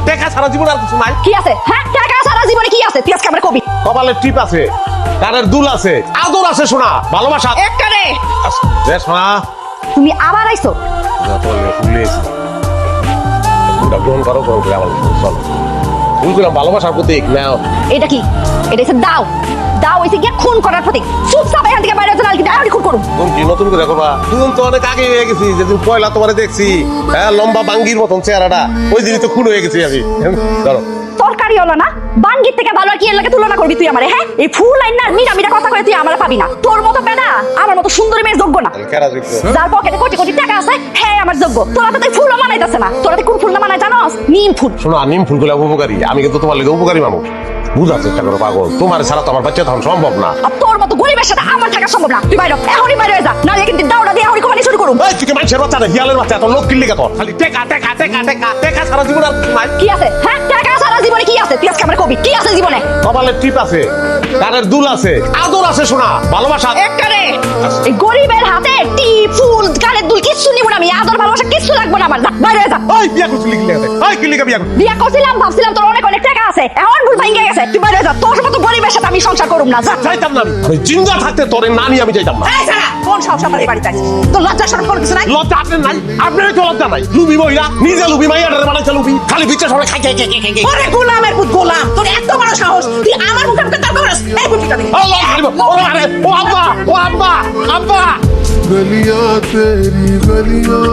টাকা সারা জীবন আর কিছু নাই। কি আছে? হ্যাঁ, টাকা সারা জীবনে কি আছে? তুই আজকে আমার কবি। কপালের টিপ আছে, কানের দুল আছে, আদর আছে শোনা, ভালোবাসা একটারে। রে শোনা। তুমি আবার আইছো? গ্রহণ করো, গ্রহণ করে আমার চলো। বুঝলাম ভালোবাসার প্রতীক নাও। এটা কি? এটা হচ্ছে দাও। দাও হইছে গিয়ে খুন করার প্রতীক। চুপচাপ এখান থেকে বাইরে চলে আলকি দাও খুন করুম। তুমি কি নতুন করে করবা? দুজন তো অনেক আগে হয়ে গেছি, যেদিন পয়লা তোমারে দেখছি, হ্যাঁ লম্বা বাঙ্গির মতন চেহারাটা, ওই দিনই তো খুন হয়ে গেছি আমি। ধরো তরকারি হলো না, বাঙ্গির থেকে ভালো আর কি এর লাগে তুলনা করবি তুই আমারে? হ্যাঁ, এই ফুল লাইন না মিটা মিটা কথা কয়ে তুই আমারে পাবি না। তোর মতো পেনা আমার মতো সুন্দরী মেয়ের যোগ্য না। কেরা দেখছো? যার পকেটে কোটি কোটি টাকা আছে হ্যাঁ আমার যোগ্য। তোরা তো তুই ফুলও মানাইতেছে না। তোরা তুই কোন ফুল না মানাই জানোস? নিম ফুল। শোনো, নিম ফুলগুলো উপকারী, আমি কিন্তু তোমার লেগে উপকারী মানুষ। বুঝার চেষ্টা করো পাগল, তোমার ছাড়া তো আমার বাচ্চা তখন সম্ভব না। আর তোর মতো গরিবের সাথে আমার থাকা সম্ভব না। তুই বাইরে এখনই বাইরে হয়ে যা, নাহলে কিন্তু দাওড়া দিয়ে এখনই কোমানি শুরু করুম। এই তুই কি মানুষের বাচ্চা না হিয়ালের বাচ্চা? এত লোক কিনলে কত? খালি টেকা টেকা টেকা টেকা টেকা সারা জীবন আর কিছু নাই। কি আছে? হ্যাঁ, টাকা সারা জীবনে কি আছে? তুই আজকে আমার কবি। কি আছে জীবনে? কপালের টিপ আছে, কানের দুল আছে, আদর আছে শোনা, ভালোবাসা একটারে। এই গরিবের হাতে টি ফুল কানের দুল কিচ্ছু নিব না আমি। আদর ভালোবাসা কিচ্ছু লাগবে না আমার। যা বাইরে হয়ে যা। ওই বিয়া করছিলি কি লাগে? ওই কি লিখে বিয়া করছিলি? বিয়া করছিলাম, ভাবছিলাম তোর অনেক অনেক টাকা আছে, এখন ভুল ভাঙ্গে গেছে। তুই বাইরে হয়ে যা। তোর মতো গরিবের সাথে আমি সংসার করুম না। যা। যাইতাম না আমি জিন্দা থাকতে, তোরে নানি আমি যাইতাম না। এই সারা কোন সাহস আমার এই বাড়িতে আছে? তোর লজ্জা শরম কোনো কিছু নাই? লজ্জা আপনার নাই? আপনার তো লজ্জা নাই? লুবি মহিলা, নিজে লুবি মাইয়াটারে বানাইছে লুবি, খালি বিচ্ছে সবাই খাই খাই খাই খাই খাই। ওরে গোলামের পুত গোলাম, তোর এত বড় সাহস তুই আমার মুখে মুখে তর্ক করিস? এই বুঝিটা দে। আল্লাহ হারিব। ও আরে ও আব্বা, ও আব্বা, আব্বা। गलियां तेरी गलियां